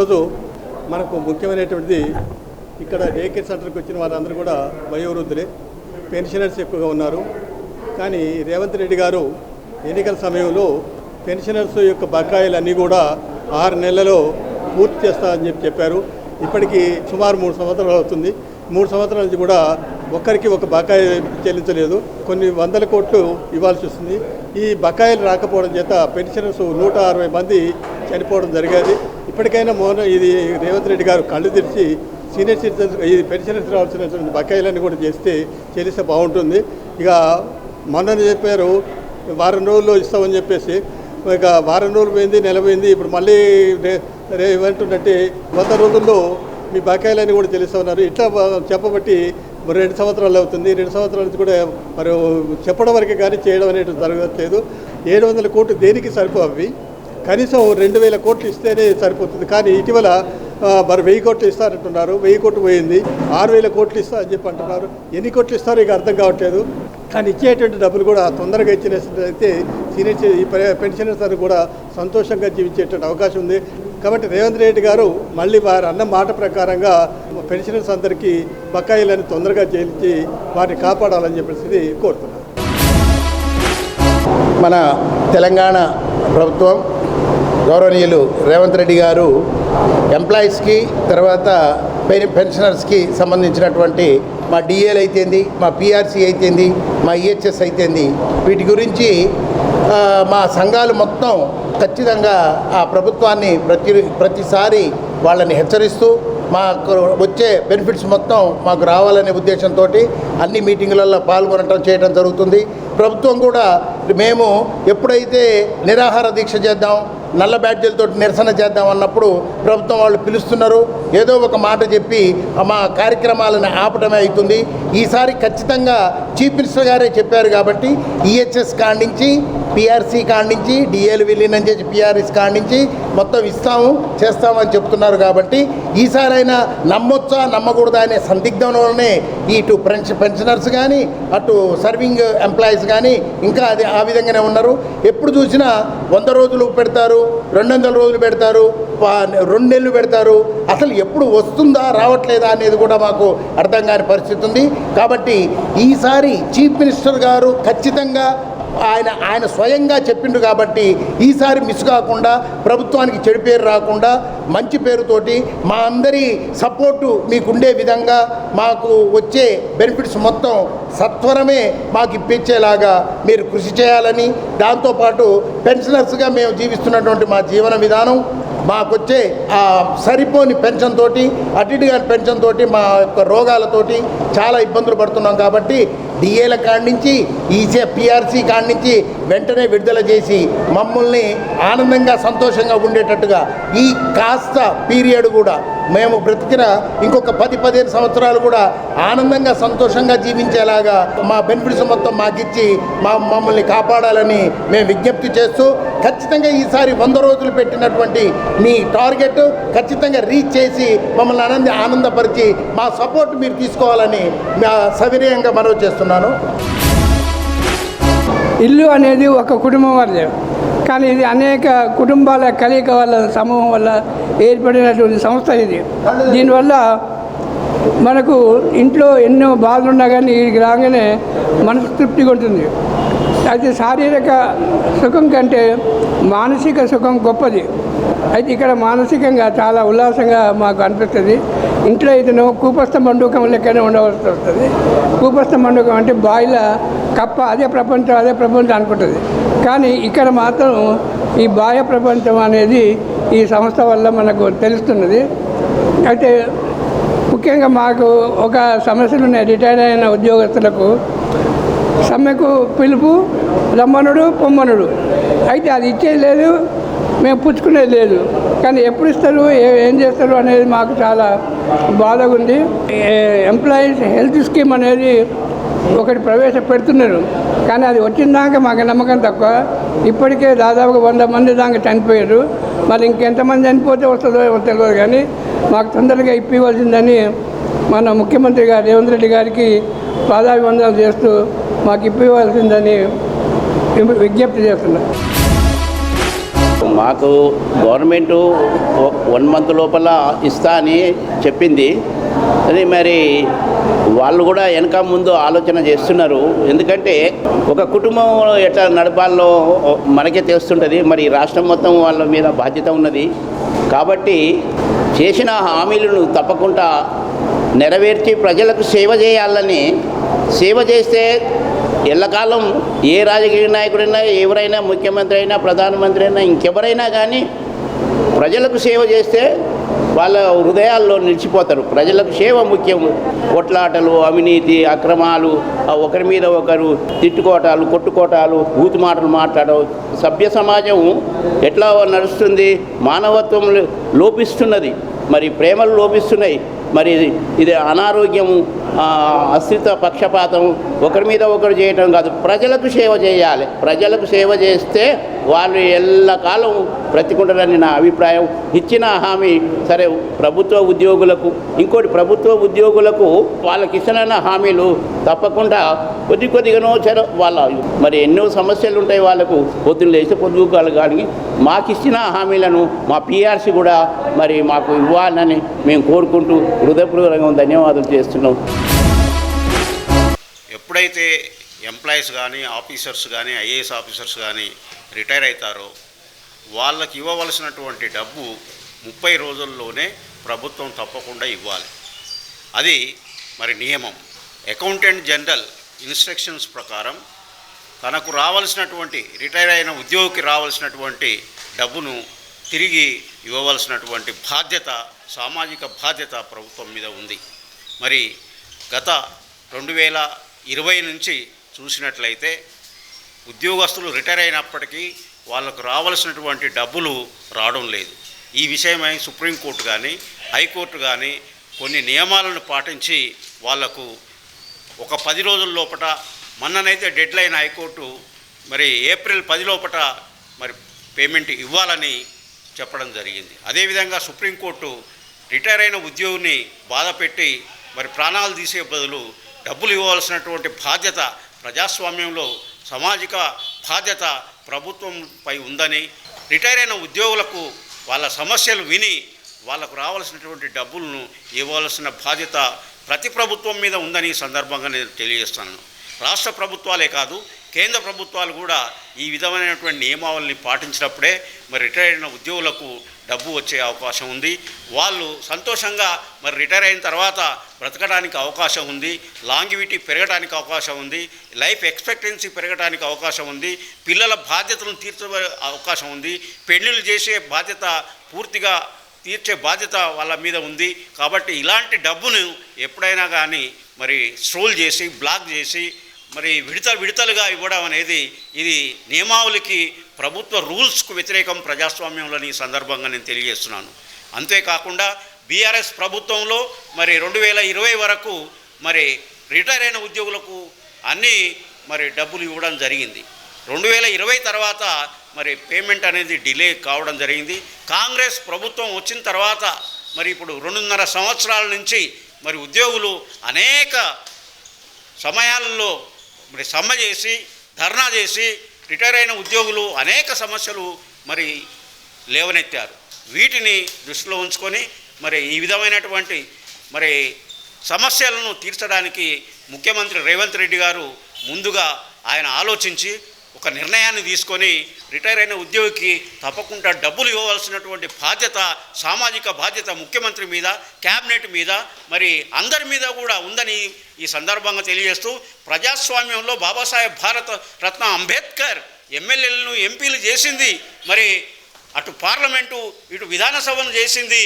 ఈరోజు మనకు ముఖ్యమైనటువంటిది ఇక్కడ డే కేర్ సెంటర్కి వచ్చిన వారందరూ కూడా వయోవృద్ధులే, పెన్షనర్స్ ఎక్కువగా ఉన్నారు. కానీ రేవంత్ రెడ్డి గారు ఎన్నికల సమయంలో పెన్షనర్స్ యొక్క బకాయిలన్నీ కూడా 6 నెలల్లో పూర్తి చేస్తారని చెప్పారు. ఇప్పటికీ సుమారు 3 సంవత్సరాలు అవుతుంది. 3 సంవత్సరాల నుంచి కూడా ఒక్కరికి ఒక బకాయి చెల్లించలేదు. కొన్ని వందల కోట్లు ఇవ్వాల్సి వస్తుంది. ఈ బకాయిలు రాకపోవడం చేత పెన్షనర్స్ 160 మంది చనిపోవడం జరిగేది. ఇప్పటికైనా ఇది రేవంత్ రెడ్డి గారు కళ్ళు తెరిచి సీనియర్ సిటిజన్స్ ఈ పెన్షనర్స్ రావాల్సినటువంటి బకాయిలన్నీ కూడా చెల్లిస్తే బాగుంటుంది. ఇక మొన్న చెప్పారు వారం రోజుల్లో ఇస్తామని చెప్పేసి, ఇక వారం రోజులు పోయింది, నెల పోయింది. ఇప్పుడు మళ్ళీ ఏమంటుందంటే 100 రోజుల్లో మీ బకాయిలన్నీ కూడా చెల్లిస్తామన్నారు. ఇట్లా చెప్పబట్టి 2 సంవత్సరాలు అవుతుంది. 2 సంవత్సరాల నుంచి కూడా మరి చెప్పడం వరకే కానీ చేయడం అనేది జరగట్లేదు. 700 కోట్లు దేనికి సరిపోవి? కనీసం 2000 కోట్లు ఇస్తేనే సరిపోతుంది. కానీ ఇటీవల మరి 1000 కోట్లు ఇస్తారంటున్నారు. 1000 కోట్లు పోయింది. 6000 కోట్లు ఇస్తా అని చెప్పి అంటున్నారు. ఎన్ని కోట్లు ఇస్తారో ఇక అర్థం కావట్లేదు. కానీ ఇచ్చేటువంటి డబ్బులు కూడా తొందరగా ఇచ్చినట్లయితే సీనియర్ ఈ పెన్షనర్స్ అందరూ కూడా సంతోషంగా జీవించేటువంటి అవకాశం ఉంది. కాబట్టి రేవంత్ రెడ్డి గారు మళ్ళీ వారు అన్న మాట ప్రకారంగా పెన్షనర్స్ అందరికీ బకాయిలను తొందరగా చెల్లించి వారిని కాపాడాలని చెప్పేసి కోరుతున్నారు. మన తెలంగాణ ప్రభుత్వం గౌరవనీయులు రేవంత్ రెడ్డి గారు ఎంప్లాయీస్కి తర్వాత పెన్షనర్స్కి సంబంధించినటువంటి మా డిఏలు అయితేంది, మా పిఆర్సీ అయితేంది, మా ఈహెచ్ఎస్ అయితేంది, వీటి గురించి మా సంఘాలు మొత్తం ఖచ్చితంగా ఆ ప్రభుత్వాన్ని ప్రతిసారి వాళ్ళని హెచ్చరిస్తూ మాకు వచ్చే బెనిఫిట్స్ మొత్తం మాకు రావాలనే ఉద్దేశంతో అన్ని మీటింగులలో పాల్గొనడం చేయడం జరుగుతుంది. ప్రభుత్వం కూడా మేము ఎప్పుడైతే నిరాహార దీక్ష చేద్దాం, నల్ల బ్యాడ్జీలతో నిరసన చేద్దాం అన్నప్పుడు ప్రభుత్వం వాళ్ళు పిలుస్తున్నారు, ఏదో ఒక మాట చెప్పి మా కార్యక్రమాలను ఆపటమే అవుతుంది. ఈసారి ఖచ్చితంగా చీఫ్ మినిస్టర్ గారే చెప్పారు కాబట్టి ఈహెచ్ఎస్ కాడించి, పిఆర్సీ కాడించి, డిఏలు విలీనం చేసి పిఆర్ఎస్ కాడించి మొత్తం చేస్తామని చెప్తున్నారు. కాబట్టి ఈసారైనా నమ్మొచ్చా నమ్మకూడదా అనే సందిగ్ధంలోనే ఇటు పెన్షనర్స్ కానీ అటు సర్వింగ్ ఎంప్లాయీస్ కానీ ఇంకా అది ఆ విధంగానే ఉన్నారు. ఎప్పుడు చూసినా 100 రోజులు పెడతారు, 200 రోజులు పెడతారు, 2 నెలలు పెడతారు. అసలు ఎప్పుడు వస్తుందా రావట్లేదా అనేది కూడా మాకు అర్థం కాని పరిస్థితి ఉంది. కాబట్టి ఈసారి చీఫ్ మినిస్టర్ గారు ఖచ్చితంగా ఆయన స్వయంగా చెప్పిండు కాబట్టి ఈసారి మిస్ కాకుండా ప్రభుత్వానికి చెడు పేరు రాకుండా మంచి పేరుతోటి మా అందరి సపోర్టు మీకుండే విధంగా మాకు వచ్చే బెనిఫిట్స్ మొత్తం సత్వరమే మాకు ఇప్పించేలాగా మీరు కృషి చేయాలని, దాంతోపాటు పెన్షనర్స్గా మేము జీవిస్తున్నటువంటి మా జీవన విధానం మాకొచ్చే సరిపోని పెన్షన్ తోటి, అటుగా పెన్షన్ తోటి మా యొక్క రోగాలతోటి చాలా ఇబ్బందులు పడుతున్నాం. కాబట్టి డిఏల కాడించి పిఆర్సీ కాడించి వెంటనే విడుదల చేసి మమ్మల్ని ఆనందంగా సంతోషంగా ఉండేటట్టుగా ఈ కాస్త పీరియడ్ కూడా మేము బ్రతికిన ఇంకొక 10-15 సంవత్సరాలు కూడా ఆనందంగా సంతోషంగా జీవించేలాగా మా బెనిఫిట్స్ మొత్తం మాకిచ్చి మమ్మల్ని కాపాడాలని మేము విజ్ఞప్తి చేస్తూ ఖచ్చితంగా ఈసారి 100 రోజులు పెట్టినటువంటి మీ టార్గెట్ ఖచ్చితంగా రీచ్ చేసి మమ్మల్ని ఆనందపరిచి మా సపోర్ట్ మీరు తీసుకోవాలని సవినయంగా మనవి చేస్తున్నాను. ఇల్లు అనేది ఒక కుటుంబం వల్లే, కానీ ఇది అనేక కుటుంబాల కలయిక వల్ల సమూహం వల్ల ఏర్పడినటువంటి సంస్థ ఇది. దీనివల్ల మనకు ఇంట్లో ఎన్నో బాధలు ఉన్నా కానీ వీడికి రాగానే మనసు తృప్తిగా ఉంటుంది. అయితే శారీరక సుఖం కంటే మానసిక సుఖం గొప్పది. అయితే ఇక్కడ మానసికంగా చాలా ఉల్లాసంగా మాకు అనిపిస్తుంది. ఇంట్లో అయితేనో కూపస్థ మండూకం లెక్కనే ఉండవలసి వస్తుంది. కూపస్థ మండూకం అంటే బాయిల కప్ప, అదే ప్రపంచం అనుకుంటుంది. కానీ ఇక్కడ మాత్రం ఈ బాహ్య ప్రపంచం అనేది ఈ సంస్థ వల్ల మనకు తెలుస్తున్నది. అయితే ముఖ్యంగా మాకు ఒక సమస్యలు ఉన్నాయి. రిటైర్ అయిన ఉద్యోగస్తులకు సమ్మెకు పిలుపు, రమ్మనుడు పొమ్మనుడు, అయితే అది ఇచ్చేది లేదు, మేము పుచ్చుకునేది లేదు. కానీ ఎప్పుడు ఇస్తారు, ఏం చేస్తారు అనేది మాకు చాలా బాధగా ఉంది. ఎంప్లాయీస్ హెల్త్ స్కీమ్ అనేది ఒకటి ప్రవేశపెడుతున్నారు, కానీ అది వచ్చిందాక మాకు నమ్మకం తక్కువ. ఇప్పటికే దాదాపుగా 100 మంది దాకా చనిపోయారు. మరి ఇంకెంతమంది చనిపోతే వస్తుందో తెలియదు, కానీ మాకు తొందరగా ఇప్పివలసిందని మన ముఖ్యమంత్రి గారు రేవంత్ రెడ్డి గారికి పాదాభివందనాలు చేస్తూ మాకు ఇప్పివలసిందని విజ్ఞప్తి చేస్తున్నాం. మాకు గవర్నమెంటు 1 మంత్ లోపల ఇస్తా అని చెప్పింది. అది మరి వాళ్ళు కూడా వెనక ముందు ఆలోచన చేస్తున్నారు. ఎందుకంటే ఒక కుటుంబం ఎట్లా నడపాలో మనకే తెలుస్తుంటుంది. మరి రాష్ట్రం మొత్తం వాళ్ళ మీద బాధ్యత ఉన్నది. కాబట్టి చేసిన హామీలను తప్పకుండా నెరవేర్చి ప్రజలకు సేవ చేయాలని, సేవ చేస్తే ఎల్లకాలం ఏ రాజకీయ నాయకుడైనా, ఎవరైనా, ముఖ్యమంత్రి అయినా, ప్రధానమంత్రి అయినా, ఇంకెవరైనా కానీ ప్రజలకు సేవ చేస్తే వాళ్ళ హృదయాల్లో నిలిచిపోతారు. ప్రజలకు సేవ ముఖ్యం. కొట్లాటలు, అవినీతి, అక్రమాలు, ఒకరి మీద ఒకరు తిట్టుకోవటాలు, కొట్టుకోవటాలు, బూతు మాటలు మాట్లాడడం, సభ్య సమాజం ఎట్లా నడుస్తుంది? మానవత్వం లోపిస్తున్నది, మరి ప్రేమలు లోపిస్తున్నాయి. మరి ఇది అనారోగ్యము, అస్థిరత, పక్షపాతం, ఒకరి మీద ఒకరు చేయటం కాదు. ప్రజలకు సేవ చేయాలి. ప్రజలకు సేవ చేస్తే వాళ్ళు ఎల్లకాలం బ్రతికుంటారని నా అభిప్రాయం. ఇచ్చిన హామీ సరే ప్రభుత్వ ఉద్యోగులకు, ఇంకోటి ప్రభుత్వ ఉద్యోగులకు వాళ్ళకి ఇచ్చిన హామీలు తప్పకుండా కొద్దిగానో వాళ్ళ మరి ఎన్నో సమస్యలు ఉంటాయి వాళ్ళకు. పొద్దున్న లేస్తే పొద్దుగాలు కానీ మాకు ఇచ్చిన హామీలను మా పిఆర్సీ కూడా మరి మాకు ఇవ్వాలని మేము కోరుకుంటూ హృదయపూర్వకంగా ధన్యవాదాలు చేస్తున్నాం. ఎప్పుడైతే ఎంప్లాయీస్ కానీ, ఆఫీసర్స్ కానీ, ఐఏఎస్ ఆఫీసర్స్ కానీ రిటైర్ అవుతారో వాళ్ళకి ఇవ్వవలసినటువంటి డబ్బు 30 రోజుల్లోనే ప్రభుత్వం తప్పకుండా ఇవ్వాలి. అది మరి నియమం. అకౌంటెంట్ జనరల్ ఇన్స్ట్రక్షన్స్ ప్రకారం తనకు రావాల్సినటువంటి, రిటైర్ అయిన ఉద్యోగికి రావాల్సినటువంటి డబ్బును తిరిగి ఇవ్వవలసినటువంటి బాధ్యత, సామాజిక బాధ్యత ప్రభుత్వం మీద ఉంది. మరి గత 2020 నుంచి చూసినట్లయితే ఉద్యోగస్తులు రిటైర్ అయినప్పటికీ వాళ్ళకు రావాల్సినటువంటి డబ్బులు రావడం లేదు. ఈ విషయమై సుప్రీంకోర్టు కానీ, హైకోర్టు కానీ కొన్ని నియమాలను పాటించి వాళ్లకు ఒక 10 రోజుల లోపల, మొన్ననైతే డెడ్ లైన్ హైకోర్టు మరి ఏప్రిల్ 10 లోపల మరి పేమెంట్ ఇవ్వాలని చెప్పడం జరిగింది. అదేవిధంగా సుప్రీంకోర్టు రిటైర్ అయిన ఉద్యోగిని బాధపెట్టి మరి ప్రాణాలు తీసే బదులు డబ్బులు ఇవ్వాల్సినటువంటి బాధ్యత, ప్రజాస్వామ్యంలో సామాజిక బాధ్యత ప్రభుత్వంపై ఉందని, రిటైర్ అయిన ఉద్యోగులకు వాళ్ళ సమస్యలు విని వాళ్ళకు రావాల్సినటువంటి డబ్బులను ఇవ్వాల్సిన బాధ్యత ప్రతి ప్రభుత్వం మీద ఉందని ఈ సందర్భంగా నేను తెలియజేస్తాను. రాష్ట్ర ప్రభుత్వాలే కాదు, కేంద్ర ప్రభుత్వాలు కూడా ఈ విధమైనటువంటి నియమావళిని పాటించినప్పుడే మరి రిటైర్ అయిన ఉద్యోగులకు డబ్బు వచ్చే అవకాశం ఉంది. వాళ్ళు సంతోషంగా మరి రిటైర్ అయిన తర్వాత బ్రతకడానికి అవకాశం ఉంది, లాంగివిటీ పెరగడానికి అవకాశం ఉంది, లైఫ్ ఎక్స్పెక్టెన్సీ పెరగడానికి అవకాశం ఉంది, పిల్లల బాధ్యతలను తీర్చే అవకాశం ఉంది, పెళ్ళిళ్ళు చేసే బాధ్యత పూర్తిగా తీర్చే బాధ్యత వాళ్ళ మీద ఉంది. కాబట్టి ఇలాంటి డబ్బును ఎప్పుడైనా కానీ మరి స్ట్రోల్ చేసి, బ్లాక్ చేసి మరి విడతలుగా ఇవ్వడం అనేది ఇది నియమావళికి, ప్రభుత్వ రూల్స్కు వ్యతిరేకం ప్రజాస్వామ్యంలోని ఈ సందర్భంగా నేను తెలియజేస్తున్నాను. అంతేకాకుండా బీఆర్ఎస్ ప్రభుత్వంలో మరి 2020 వరకు మరి రిటైర్ అయిన ఉద్యోగులకు అన్నీ మరి డబ్బులు ఇవ్వడం జరిగింది. 2020 తర్వాత మరి పేమెంట్ అనేది డిలే కావడం జరిగింది. కాంగ్రెస్ ప్రభుత్వం వచ్చిన తర్వాత మరి ఇప్పుడు 2.5 సంవత్సరాల నుంచి మరి ఉద్యోగులు అనేక సమయాల్లో మరి సమ్మె చేసి, ధర్నా చేసి రిటైర్ అయిన ఉద్యోగులు అనేక సమస్యలు మరి లేవనెత్తారు. వీటిని దృష్టిలో ఉంచుకొని మరి ఈ విధమైనటువంటి మరి సమస్యలను తీర్చడానికి ముఖ్యమంత్రి రేవంత్ రెడ్డి గారు ముందుగా ఆయన ఆలోచించి ఒక నిర్ణయాన్ని తీసుకొని రిటైర్ అయిన ఉద్యోగికి తప్పకుండా డబ్బులు ఇవ్వవలసినటువంటి బాధ్యత, సామాజిక బాధ్యత ముఖ్యమంత్రి మీద, క్యాబినెట్ మీద, మరి అందరి మీద కూడా ఉందని ఈ సందర్భంగా తెలియజేస్తూ, ప్రజాస్వామ్యంలో బాబాసాహెబ్ భారత రత్న అంబేద్కర్ ఎమ్మెల్యేలను, ఎంపీలు చేసింది మరి అటు పార్లమెంటు, ఇటు విధానసభను చేసింది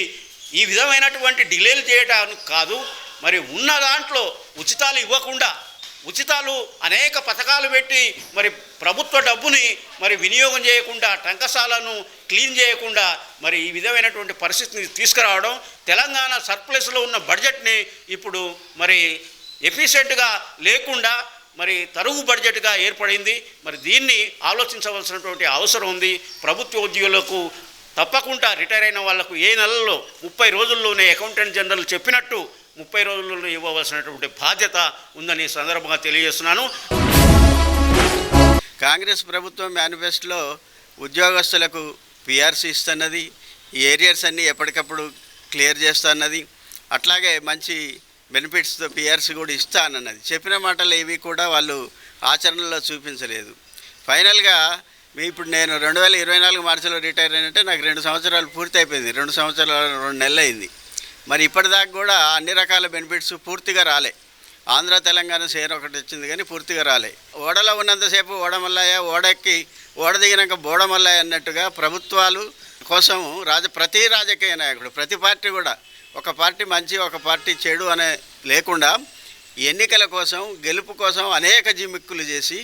ఈ విధమైనటువంటి డిలేలు చేయడానికి కాదు. మరి ఉన్న దాంట్లో ఉచితాలు ఇవ్వకుండా, ఉచితాలు అనేక పథకాలు పెట్టి మరి ప్రభుత్వ డబ్బుని మరి వినియోగం చేయకుండా, టంకసాలను క్లీన్ చేయకుండా మరి ఈ విధమైనటువంటి పరిస్థితిని తీసుకురావడం, తెలంగాణ సర్ప్లస్లో ఉన్న బడ్జెట్ని ఇప్పుడు మరి ఎఫిషియెంట్గా లేకుండా మరి తరుగు బడ్జెట్గా ఏర్పడింది. మరి దీన్ని ఆలోచించవలసినటువంటి అవసరం ఉంది. ప్రభుత్వ ఉద్యోగులకు తప్పకుండా రిటైర్ అయిన వాళ్లకు ఏ నెలలో 30 రోజుల్లోనే అకౌంటెంట్ జనరల్ చెప్పినట్టు 30 రోజుల్లోనే ఇవ్వవలసినటువంటి బాధ్యత ఉందని సందర్భంగా తెలియజేస్తున్నాను. కాంగ్రెస్ ప్రభుత్వం మేనిఫెస్టోలో ఉద్యోగస్తులకు పిఆర్సీ ఇస్తున్నది, ఈ ఏరియాస్ అన్నీ ఎప్పటికప్పుడు క్లియర్ చేస్తున్నది. అట్లాగే మంచి బెనిఫిట్స్తో పిఆర్సీ కూడా ఇస్తానన్నది. చెప్పిన మాటలు ఏవి కూడా వాళ్ళు ఆచరణలో చూపించలేదు. ఫైనల్గా ఇప్పుడు నేను 2024 మార్చిలో రిటైర్ అయినంటే నాకు 2 సంవత్సరాలు పూర్తి అయిపోయింది. 2 సంవత్సరాలు 2 నెలలు అయింది. మరి ఇప్పటిదాకా కూడా అన్ని రకాల బెనిఫిట్స్ పూర్తిగా రాలే. ఆంధ్ర తెలంగాణ షేర్ ఒకటి వచ్చింది కానీ పూర్తిగా రాలే. ఓడలో ఉన్నంతసేపు ఓడమల్లయ్య, ఓడెక్కి ఓడ దిగినాక బోడమల్లయ్య అన్నట్టుగా ప్రభుత్వాలు కోసం ప్రతి రాజకీయ నాయకుడు, ప్రతి పార్టీ కూడా ఒక పార్టీ మంచి ఒక పార్టీ చెడు అనే లేకుండా ఎన్నికల కోసం గెలుపు కోసం అనేక జిమ్మిక్కులు చేసి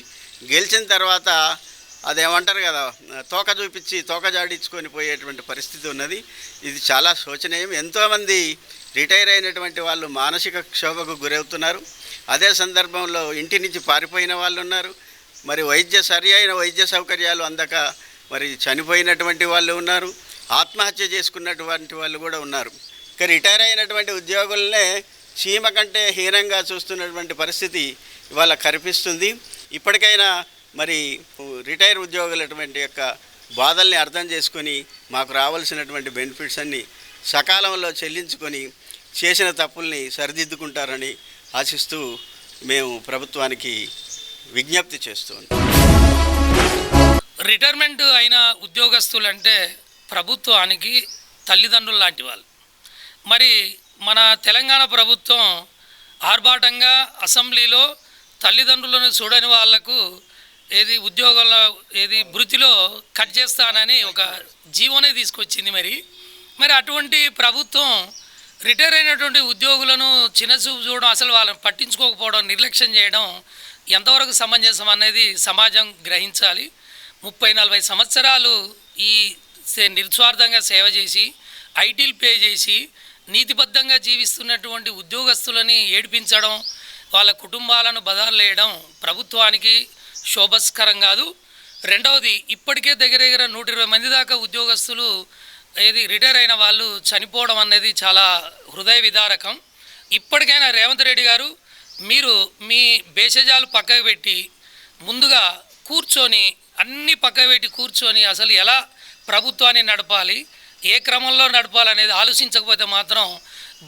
గెలిచిన తర్వాత అదేమంటారు కదా, తోక చూపించి తోక జాడించుకొని పోయేటువంటి పరిస్థితి ఉన్నది. ఇది చాలా శోచనీయం. ఎంతోమంది రిటైర్ అయినటువంటి వాళ్ళు మానసిక క్షోభకు గురవుతున్నారు. అదే సందర్భంలో ఇంటి నుంచి పారిపోయిన వాళ్ళు ఉన్నారు. మరి సరి అయిన వైద్య సౌకర్యాలు అందక మరి చనిపోయినటువంటి వాళ్ళు ఉన్నారు. ఆత్మహత్య చేసుకున్నటువంటి వాళ్ళు కూడా ఉన్నారు. ఇక రిటైర్ అయినటువంటి ఉద్యోగులనే చీమ కంటే హీనంగా చూస్తున్నటువంటి పరిస్థితి ఇవాళ కనిపిస్తుంది. ఇప్పటికైనా మరి రిటైర్ ఉద్యోగులటువంటి యొక్క బాధల్ని అర్థం చేసుకొని మాకు రావాల్సినటువంటి బెనిఫిట్స్ అన్నీ సకాలంలో చెల్లించుకొని చేసిన తప్పుల్ని సరిదిద్దుకుంటారని ఆశిస్తూ మేము ప్రభుత్వానికి విజ్ఞప్తి చేస్తున్నాం. రిటైర్మెంట్ అయిన ఉద్యోగస్తులు అంటే ప్రభుత్వానికి తల్లిదండ్రులు లాంటి వాళ్ళు. మరి మన తెలంగాణ ప్రభుత్వం ఆర్భాటంగా అసెంబ్లీలో తల్లిదండ్రులను చూడని వాళ్లకు ఉద్యోగాల వృత్తిలో కట్ చేస్తానని ఒక జీవోనే తీసుకొచ్చింది. మరి అటువంటి ప్రభుత్వం రిటైర్ అయినటువంటి ఉద్యోగులను చిన్నచూపు చూడడం, అసలు వాళ్ళని పట్టించుకోకపోవడం, నిర్లక్ష్యం చేయడం ఎంతవరకు సమంజసం అనేది సమాజం గ్రహించాలి. 30-40 సంవత్సరాలు ఈ నిస్వార్థంగా సేవ చేసి ఐటీలు పే చేసి నీతిబద్ధంగా జీవిస్తున్నటువంటి ఉద్యోగస్తులని ఏడిపించడం, వాళ్ళ కుటుంబాలను బదార్లేయడం ప్రభుత్వానికి శోభస్కరం కాదు. రెండవది, ఇప్పటికే దగ్గర 120 మంది దాకా ఉద్యోగస్తులు రిటైర్ అయిన వాళ్ళు చనిపోవడం అనేది చాలా హృదయ విదారకం. ఇప్పటికైనా రేవంత్ రెడ్డి గారు మీరు మీ భేషజాలు పక్కకు పెట్టి ముందుగా కూర్చొని అన్నీ పక్కకు పెట్టి కూర్చొని అసలు ఎలా ప్రభుత్వాన్ని నడపాలి, ఏ క్రమంలో నడపాలనేది ఆలోచించకపోతే మాత్రం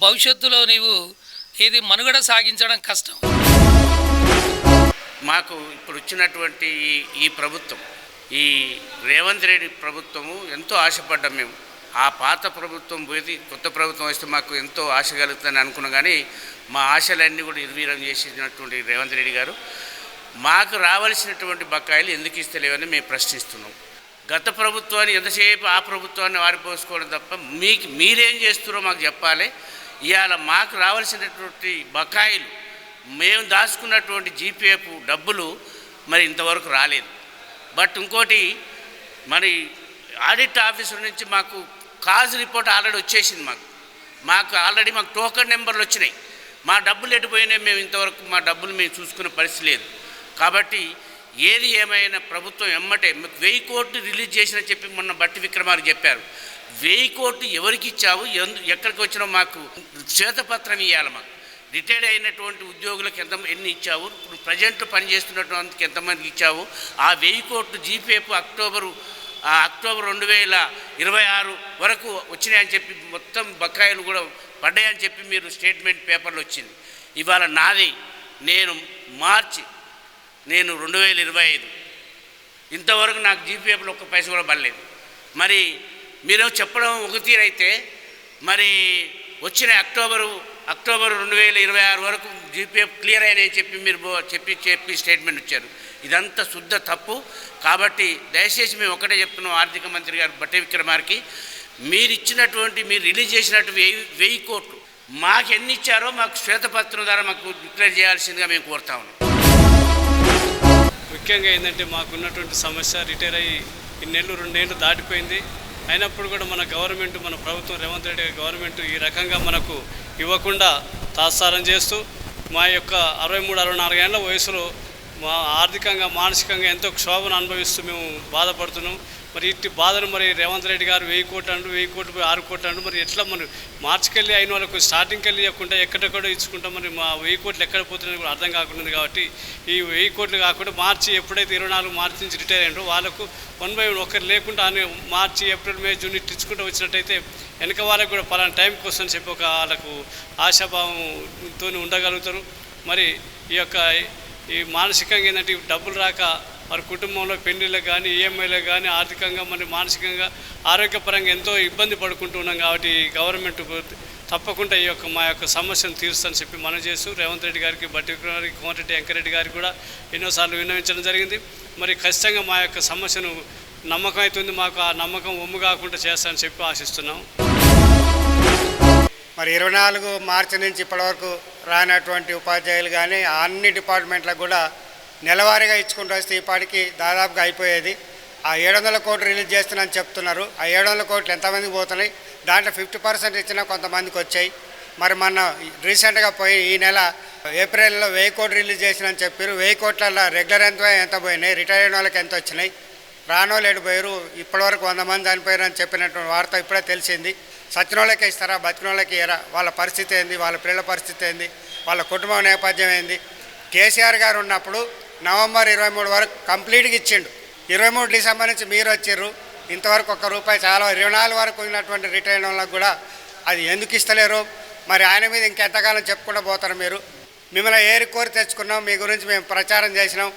భవిష్యత్తులో నీవు మనుగడ సాగించడం కష్టం. మాకు ఇప్పుడు వచ్చినటువంటి ఈ ప్రభుత్వం, ఈ రేవంత్ రెడ్డి ప్రభుత్వము ఎంతో ఆశపడ్డాం మేము. ఆ పాత ప్రభుత్వం పోయి కొత్త ప్రభుత్వం వస్తే మాకు ఎంతో ఆశ కలుగుతుందని అనుకున్నాం. కానీ మా ఆశలన్నీ కూడా నిర్వీర్యం చేసినటువంటి రేవంత్ రెడ్డి గారు మాకు రావాల్సినటువంటి బకాయిలు ఎందుకు ఇస్తలేవని మేము ప్రశ్నిస్తున్నాం. గత ప్రభుత్వాన్ని ఎంతసేపు ఆ ప్రభుత్వాన్ని వారిపోసుకోవడం తప్ప మీరేం చేస్తున్నారో మాకు చెప్పాలి. ఇవాళ మాకు రావాల్సినటువంటి బకాయిలు, మేము దాచుకున్నటువంటి జీపీఎఫ్ డబ్బులు మరి ఇంతవరకు రాలేదు. బట్ ఇంకోటి, మరి ఆడిట్ ఆఫీసర్ నుంచి మాకు కాజ్ రిపోర్ట్ ఆల్రెడీ వచ్చేసింది. మాకు ఆల్రెడీ టోకెన్ నెంబర్లు వచ్చినాయి. మా డబ్బులు ఎటుపోయినాయి, మేము ఇంతవరకు మా డబ్బులు మేము చూసుకునే పరిస్థితి లేదు. కాబట్టి ఏది ఏమైనా ప్రభుత్వం ఎమ్మటే 1000 కోట్లు రిలీజ్ చేసినని చెప్పి మొన్న బట్టి విక్రమార్క చెప్పారు. 1000 కోట్లు ఎవరికి ఇచ్చావు, ఎక్కడికి వచ్చినా మాకు శ్వేతపత్రం ఇవ్వాలి. మాకు రిటైర్డ్ అయినటువంటి ఉద్యోగులకు ఎన్ని ఇచ్చావు, ఇప్పుడు ప్రజెంట్ పనిచేస్తున్నటువంటి ఎంతమందికి ఇచ్చావు, ఆ 1000 కోట్లు జీపీఎఫ్ అక్టోబర్ 2026 వరకు వచ్చినాయని చెప్పి మొత్తం బకాయిలు కూడా పడ్డాయని చెప్పి మీరు స్టేట్మెంట్ పేపర్లు వచ్చింది. ఇవాళ నాది మార్చి 2025 ఇంతవరకు నాకు జీపీఎఫ్లో ఒక్క పైస కూడా పడలేదు. మరి మీరు చెప్పడం ఒక తీరైతే మరి వచ్చిన అక్టోబర్ 2026 వరకు జీపీఎఫ్ క్లియర్ అయినాయని చెప్పి మీరు చెప్పి స్టేట్మెంట్ ఇచ్చారు. ఇదంతా శుద్ధ తప్పు. కాబట్టి దయచేసి మేము ఒకటే చెప్తున్నాం, ఆర్థిక మంత్రి గారు బట్టి విక్రమార్కి, మీరు రిలీజ్ చేసినట్టు 1000 కోట్లు మాకు ఎన్ని ఇచ్చారో మాకు శ్వేతపత్రం ద్వారా మాకు డిక్లేర్ చేయాల్సిందిగా మేము కోరుతా ఉన్నాం. ముఖ్యంగా ఏంటంటే మాకున్నటువంటి సమస్య, రిటైర్ అయ్యి 2 నెలలు దాటిపోయింది. అయినప్పుడు కూడా మన గవర్నమెంట్, మన ప్రభుత్వం, రేవంత్ రెడ్డి గవర్నమెంట్ ఈ రకంగా మనకు ఇవ్వకుండా తాత్సారం చేస్తూ మా యొక్క 63-64 ఏళ్ళ వయసులో మా ఆర్థికంగా మానసికంగా ఎంతో క్షోభను అనుభవిస్తూ మేము బాధపడుతున్నాం. మరి ఇట్టి బాధను మరి రేవంత్ రెడ్డి గారు 1000 కోట్లు అంటూ 1000 కోట్లు పోయి 6 కోట్లు అంటూ మరి ఎట్లా మరి మార్చికెళ్ళి అయిన వాళ్ళకు స్టార్టింగ్కి వెళ్ళి ఇవ్వకుండా ఎక్కడెక్కడో ఇచ్చుకుంటాం. మరి మా 1000 కోట్లు ఎక్కడ పోతున్నాయని కూడా అర్థం కాకుండా కాబట్టి ఈ 1000 కోట్లు కాకుండా మార్చి ఎప్పుడైతే 24 మార్చి నుంచి రిటైర్ అయ్యారో వాళ్ళకు 1 by 1 ఒకరు లేకుండా అని మార్చి ఏప్రిల్ మే జూన్ ఇచ్చుకుంటూ వచ్చినట్టయితే వెనక వాళ్ళకు కూడా పలానా టైంకి వస్తుందని చెప్పి ఒక వాళ్ళకు ఆశాభావంతో ఉండగలుగుతారు. మరి ఈ మానసికంగా ఏంటంటే డబ్బులు రాక వారి కుటుంబంలో పెళ్లిళ్ళకు కానీ ఈఎంఐలకు కానీ ఆర్థికంగా మరి మానసికంగా ఆరోగ్యపరంగా ఎంతో ఇబ్బంది పడుకుంటూ ఉన్నాం. కాబట్టి గవర్నమెంట్ తప్పకుండా మా యొక్క సమస్యను తీరుస్తానని చెప్పి మనం చేస్తూ రేవంత్ రెడ్డి గారికి, బట్టి విక్రమార్క గారికి, కోమటిరెడ్డి వెంకరెడ్డి గారికి కూడా ఎన్నోసార్లు విన్నవించడం జరిగింది. మరి ఖచ్చితంగా మా యొక్క సమస్యను నమ్మకం అవుతుంది, మాకు ఆ నమ్మకం ఒమ్ము కాకుండా చేస్తానని చెప్పి ఆశిస్తున్నాం. మరి 24 మార్చి నుంచి ఇప్పటివరకు రానటువంటి ఉపాధ్యాయులు కానీ అన్ని డిపార్ట్మెంట్లకు కూడా నెలవారీగా ఇచ్చుకుంటూ వస్తే ఈపాటికి దాదాపుగా అయిపోయేది. ఆ 700 కోట్లు రిలీజ్ చేస్తున్నారని చెప్తున్నారు. ఆ 700 కోట్లు ఎంతమందికి పోతున్నాయి? దాంట్లో 50% ఇచ్చినా కొంతమందికి వచ్చాయి. మరి మొన్న రీసెంట్గా పోయి ఈ నెల ఏప్రిల్లో 1000 కోట్లు రిలీజ్ చేసినని చెప్పారు. 1000 కోట్ల రెగ్యులర్ ఎంత పోయినాయి, రిటైర్ అయిన వాళ్ళకి ఎంత వచ్చినాయి, రానోళ్ళు ఎడిపోయారు, ఇప్పటివరకు 100 మంది చనిపోయారు అని చెప్పినటువంటి వార్త ఇప్పుడే తెలిసింది. సచిన వాళ్ళకే ఇస్తారా, బతికిన వాళ్ళకి ఇయ్యరా? వాళ్ళ పరిస్థితి ఏంది, వాళ్ళ పిల్లల పరిస్థితి ఏంది, వాళ్ళ కుటుంబ నేపథ్యం ఏంది? కేసీఆర్ గారు ఉన్నప్పుడు నవంబర్ 23 వరకు కంప్లీట్గా ఇచ్చిండు. 23 డిసెంబర్ నుంచి మీరు వచ్చిర్రు, ఇంతవరకు ₹1 చాలా 24 వరకు ఉన్నటువంటి రిటైర్ అయిన వాళ్ళకి కూడా అది ఎందుకు ఇస్తలేరు? మరి ఆయన మీద ఇంకెంతకాలం చెప్పుకుంటూ పోతారు మీరు? మిమ్మల్ని ఏరి కోరి తెచ్చుకున్నాం, మీ గురించి మేము ప్రచారం చేసినాం,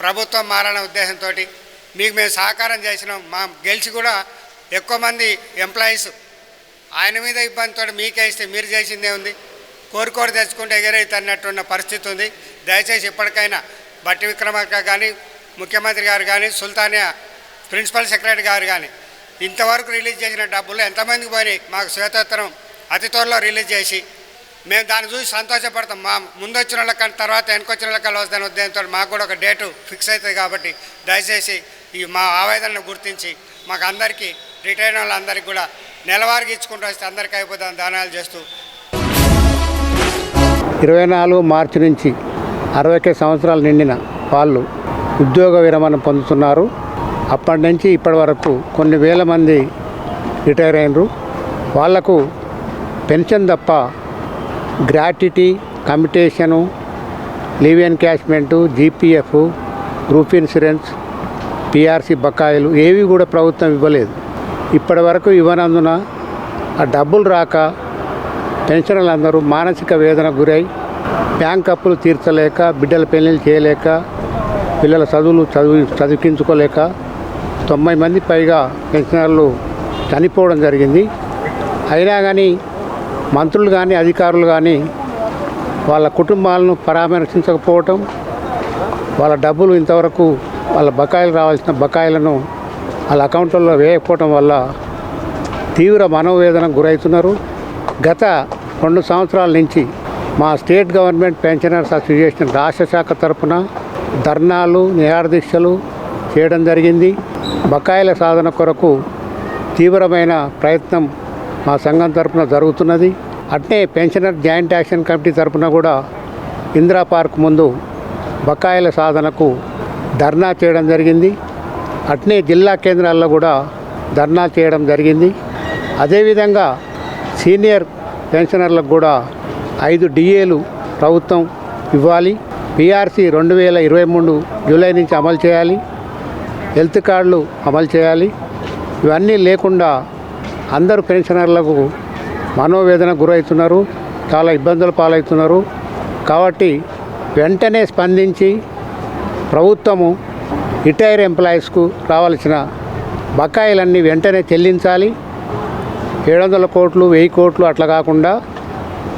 ప్రభుత్వం మారాలనే ఉద్దేశంతో మీకు మేము సహకారం చేసినాం. మా గెలిచి కూడా ఎక్కువ మంది ఎంప్లాయీస్ ఆయన మీద ఇబ్బందితో మీకే ఇస్తే మీరు చేసిందే ఉంది. కోరికోరి తెచ్చుకుంటే ఎగరైతే అన్నట్టున్న పరిస్థితి ఉంది. దయచేసి ఇప్పటికైనా బట్టి విక్రమార్క కానీ, ముఖ్యమంత్రి గారు కానీ, సుల్తానియా ప్రిన్సిపల్ సెక్రటరీ గారు కానీ ఇంతవరకు రిలీజ్ చేసిన డబ్బులు ఎంతమందికి పోయినాయి? మాకు శ్వేతోత్తరం అతి త్వరలో రిలీజ్ చేసి మేము దాన్ని చూసి సంతోషపడతాం. మా ముందు వచ్చిన వాళ్ళకన్నా తర్వాత వెనకొచ్చిన వాళ్ళకన్నా వస్తుందని ఉద్దేశంతో మాకు కూడా ఒక డేటు ఫిక్స్ అవుతుంది. కాబట్టి దయచేసి ఈ మా ఆవేదనను గుర్తించి మాకు అందరికీ రిటైర్ అయిన వాళ్ళందరికీ కూడా నెలవారీగా ఇచ్చుకుంటూ వస్తే అందరికీ అయిపోతాం దానాలు చేస్తూ. 24 మార్చి నుంచి 60 సంవత్సరాలు నిండిన వాళ్ళు ఉద్యోగ విరమణ పొందుతున్నారు. అప్పటి నుంచి ఇప్పటి వరకు కొన్ని వేల మంది రిటైర్ అయినరు. వాళ్లకు పెన్షన్ తప్ప gratuity, commutation, leave encashment, GPF, group insurance, PRC బకాయిలు ఏవి కూడా ప్రభుత్వం ఇవ్వలేదు. ఇప్పటి వరకు ఇవ్వనందున ఆ డబ్బులు రాక పెన్షనర్లందరూ మానసిక వేదన గురై బ్యాంక్ అప్పులు తీర్చలేక, బిడ్డల పెళ్లిళ్ళు చేయలేక, పిల్లల చదివించుకోలేక 90 మంది పైగా పెన్షనర్లు చనిపోవడం జరిగింది. అయినా కానీ మంత్రులు కానీ అధికారులు కానీ వాళ్ళ కుటుంబాలను పరామర్శించకపోవటం, వాళ్ళ డబ్బులు ఇంతవరకు వాళ్ళ బకాయిలు రావాల్సిన బకాయిలను వాళ్ళ అకౌంట్లలో వేయకపోవటం వల్ల తీవ్ర మనోవేదన గురవుతున్నారు. గత 2 సంవత్సరాల నుంచి మా స్టేట్ గవర్నమెంట్ పెన్షనర్స్ అసోసియేషన్ రాష్ట్ర శాఖ తరఫున ధర్నాలు, నిరాదీక్షలు చేయడం జరిగింది. బకాయిల సాధన కొరకు తీవ్రమైన ప్రయత్నం మా సంఘం తరఫున జరుగుతున్నది. అట్నే పెన్షనర్ జాయింట్ యాక్షన్ కమిటీ తరఫున కూడా ఇందిరా పార్క్ ముందు బకాయిల సాధనకు ధర్నా చేయడం జరిగింది. అట్నే జిల్లా కేంద్రాల్లో కూడా ధర్నా చేయడం జరిగింది. అదేవిధంగా సీనియర్ పెన్షనర్లకు కూడా 5 డిఏలు ప్రభుత్వం ఇవ్వాలి. పిఆర్సీ 2023 జూలై నుంచి అమలు చేయాలి. హెల్త్ కార్డులు అమలు చేయాలి. ఇవన్నీ లేకుండా అందరూ పెన్షనర్లకు మనోవేదన గురవుతున్నారు, చాలా ఇబ్బందులు పాలవుతున్నారు. కాబట్టి వెంటనే స్పందించి ప్రభుత్వము రిటైర్ ఎంప్లాయీస్కు రావాల్సిన బకాయిలన్నీ వెంటనే చెల్లించాలి. 700 కోట్లు, 1000 కోట్లు అట్లా కాకుండా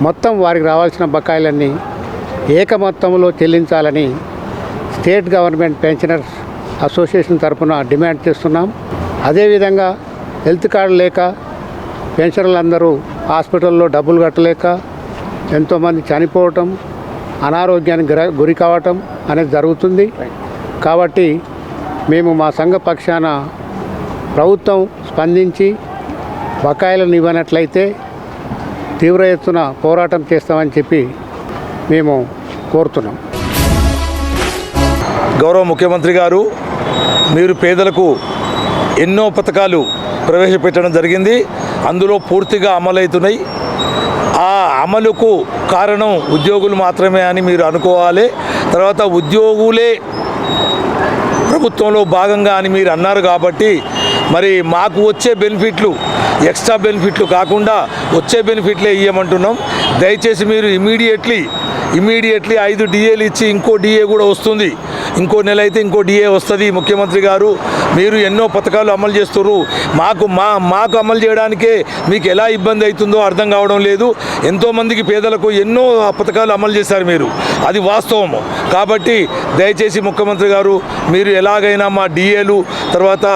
మొత్తం వారికి రావాల్సిన బకాయిలన్నీ ఏక మొత్తంలో చెల్లించాలని స్టేట్ గవర్నమెంట్ పెన్షనర్స్ అసోసియేషన్ తరఫున డిమాండ్ చేస్తున్నాం. అదేవిధంగా హెల్త్ కార్డు లేక పెన్షనర్లందరూ హాస్పిటల్లో డబ్బులు కట్టలేక ఎంతోమంది చనిపోవటం, అనారోగ్యానికి గురి కావటం అనేది జరుగుతుంది. కాబట్టి మేము మా సంఘ పక్షాన ప్రభుత్వం స్పందించి బకాయిలను ఇవ్వనట్లయితే తీవ్ర ఎత్తున పోరాటం చేస్తామని చెప్పి మేము కోరుతున్నాం. గౌరవ ముఖ్యమంత్రి గారు మీరు పేదలకు ఎన్నో పథకాలు ప్రవేశపెట్టడం జరిగింది. అందులో పూర్తిగా అమలవుతున్నాయి. ఆ అమలుకు కారణం ఉద్యోగులు మాత్రమే అని మీరు అనుకోవాలి. తర్వాత ఉద్యోగులే ప్రభుత్వంలో భాగంగా అని మీరు అన్నారు కాబట్టి మరి మాకు వచ్చే బెనిఫిట్లు ఎక్స్ట్రా బెనిఫిట్లు కాకుండా వచ్చే బెనిఫిట్లే ఇవ్వమంటున్నాం. దయచేసి మీరు ఇమీడియట్లీ 5 డిఏలు ఇచ్చి ఇంకో డిఏ కూడా వస్తుంది. ఇంకో నెల అయితే ఇంకో డిఏ వస్తుంది. ముఖ్యమంత్రి గారు మీరు ఎన్నో పథకాలు అమలు చేస్తున్నారు. మాకు అమలు చేయడానికే మీకు ఎలా ఇబ్బంది అవుతుందో అర్థం కావడం లేదు. ఎంతోమందికి పేదలకు ఎన్నో పథకాలు అమలు చేశారు మీరు, అది వాస్తవము. కాబట్టి దయచేసి ముఖ్యమంత్రి గారు మీరు ఎలాగైనా మా డిఏలు తర్వాత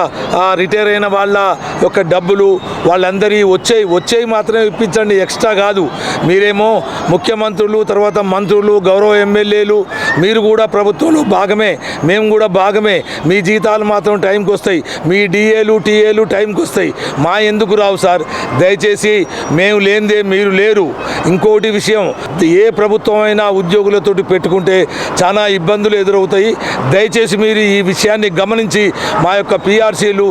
రిటైర్ అయిన వాళ్ళ యొక్క డబ్బులు వాళ్ళందరి వచ్చేవి మాత్రమే ఇప్పించండి, ఎక్స్ట్రా కాదు. మీరేమో ముఖ్యమంత్రులు తర్వాత మంత్రులు గౌరవ ఎమ్మెల్యేలు మీరు కూడా ప్రభుత్వంలో భాగమే, మేము కూడా భాగమే. మీ జీతాలు మాత్రం టైంకి వస్తాయి, మీ టీఏలు టైంకి వస్తాయి. మా ఎందుకు రావు సార్? దయచేసి మేము లేనిదే మీరు లేరు. ఇంకోటి విషయం, ఏ ప్రభుత్వం అయినా ఉద్యోగులతోటి పెట్టుకుంటే చాలా ఇబ్బందులు ఎదురవుతాయి. దయచేసి మీరు ఈ విషయాన్ని గమనించి మా యొక్క పిఆర్సీలు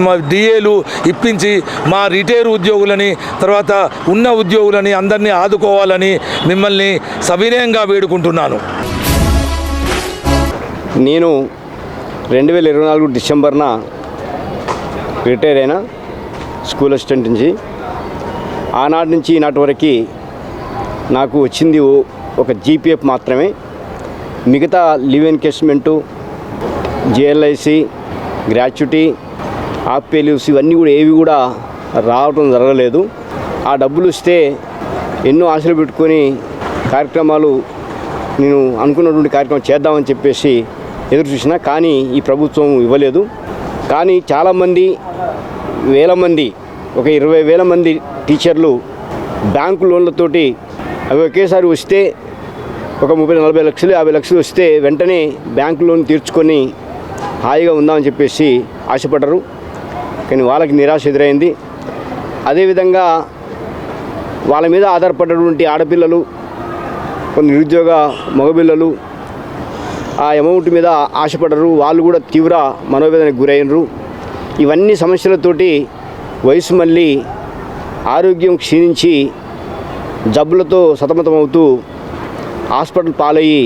మా డిఏలు ఇప్పించి మా రిటైర్ ఉద్యోగులని తర్వాత ఉన్న ఉద్యోగులని అందరినీ ఆదుకోవాలని మిమ్మల్ని సవినయంగా వేడుకుంటున్నాను. నేను 2024 డిసెంబర్న రిటైర్ అయిన స్కూల్ అసిస్టెంట్ నుంచి. ఆనాటి నుంచి ఈనాటి వరకు నాకు వచ్చింది ఒక జీపీఎఫ్ మాత్రమే. మిగతా లీవ్ ఎన్కేస్మెంటు, జిఎల్ఐసి, గ్రాట్యుటీ, ఆఫ్ లీవ్స్ ఇవన్నీ కూడా ఏవి కూడా రావడం జరగలేదు. ఆ డబ్బులు ఇస్తే ఎన్నో ఆశలు పెట్టుకొని కార్యక్రమాలు నేను అనుకున్నటువంటి కార్యక్రమం చేద్దామని చెప్పేసి ఎదురు చూసిన, కానీ ఈ ప్రభుత్వం ఇవ్వలేదు. కానీ చాలామంది వేల మంది, ఒక 20,000 మంది టీచర్లు బ్యాంకు లోన్లతోటి అవి ఒకేసారి వస్తే ఒక 30-40 లక్షలు 50 లక్షలు వస్తే వెంటనే బ్యాంకు లోన్ తీర్చుకొని హాయిగా ఉందామని చెప్పేసి ఆశపడ్డారు. కానీ వాళ్ళకి నిరాశ ఎదురైంది. అదేవిధంగా వాళ్ళ మీద ఆధారపడ్డటువంటి ఆడపిల్లలు, కొన్ని నిరుద్యోగ మగపిల్లలు ఆ అమౌంట్ మీద ఆశపడరు. వాళ్ళు కూడా తీవ్ర మనోవేదనకు గురైనరు. ఇవన్నీ సమస్యలతోటి వయసు మళ్ళీ ఆరోగ్యం క్షీణించి జబ్బులతో సతమతమవుతూ హాస్పిటల్ పాలయ్యి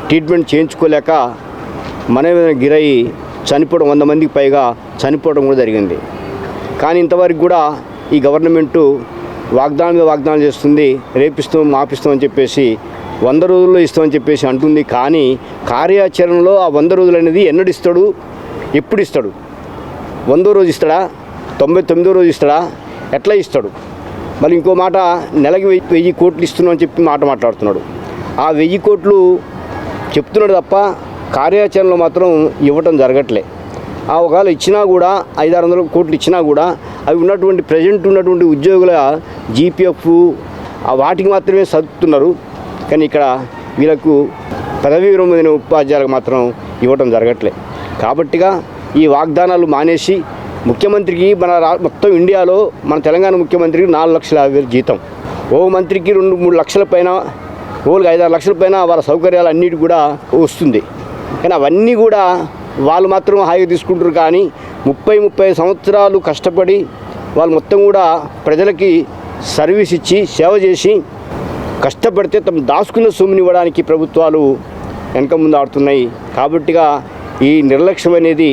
ట్రీట్మెంట్ చేయించుకోలేక మనోవేదనకు గురయ్యి చనిపోవడం, 100 మందికి పైగా చనిపోవడం కూడా జరిగింది. కానీ ఇంతవరకు కూడా ఈ గవర్నమెంటు వాగ్దానం మీద వాగ్దానం చేస్తుంది. రేపిస్తాం మాపిస్తామని చెప్పేసి 100 రోజుల్లో ఇస్తామని చెప్పేసి అంటుంది. కానీ కార్యాచరణలో ఆ 100 రోజులు అనేది ఎన్నడిస్తాడు, ఎప్పుడు ఇస్తాడు? 100వ రోజు ఇస్తాడా, 99వ రోజు ఇస్తాడా, ఎట్లా ఇస్తాడు? మళ్ళీ ఇంకో మాట, నెలకి 1000 కోట్లు ఇస్తున్నాం అని చెప్పి మాట్లాడుతున్నాడు. ఆ 1000 కోట్లు చెప్తున్నాడు తప్ప కార్యాచరణలో మాత్రం ఇవ్వటం జరగట్లే. ఆ ఒకవేళ ఇచ్చినా కూడా 500-600 కోట్లు ఇచ్చినా కూడా అవి ఉన్నటువంటి ప్రజెంట్ ఉన్నటువంటి ఉద్యోగుల జీపీఎఫ్ వాటికి మాత్రమే సర్దుతున్నారు. కానీ ఇక్కడ వీళ్ళకు పదవీ విరమణ ఉపాధ్యాయులకు మాత్రం ఇవ్వటం జరగట్లే. కాబట్టిగా ఈ వాగ్దానాలు మానేసి ముఖ్యమంత్రికి మొత్తం ఇండియాలో మన తెలంగాణ ముఖ్యమంత్రికి 4,50,000 జీతం, ఓ మంత్రికి 2-3 లక్షల పైన, ఓళ్ళకి 5-6 లక్షల పైన వాళ్ళ సౌకర్యాలు అన్నిటి కూడా వస్తుంది. కానీ అవన్నీ కూడా వాళ్ళు మాత్రం హాయిగా తీసుకుంటారు. కానీ 30-35 సంవత్సరాలు కష్టపడి వాళ్ళు మొత్తం కూడా ప్రజలకి సర్వీస్ ఇచ్చి సేవ చేసి కష్టపడితే తమ దాచుకున్న సొమ్ముని ఇవ్వడానికి ప్రభుత్వాలు వెనక ముందు ఆడుతున్నాయి. కాబట్టిగా ఈ నిర్లక్ష్యం అనేది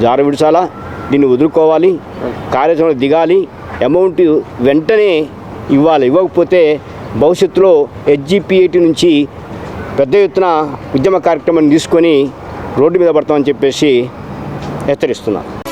జారవిడిచాలా, దీన్ని వదులుకోవాలి, కార్యాచరణ దిగాలి, అమౌంట్ వెంటనే ఇవ్వాలి. ఇవ్వకపోతే భవిష్యత్తులో SGPAT నుంచి పెద్ద ఎత్తున ఉద్యమ కార్యక్రమాన్ని తీసుకొని రోడ్డు మీద పడతామని చెప్పేసి హెచ్చరిస్తున్నారు.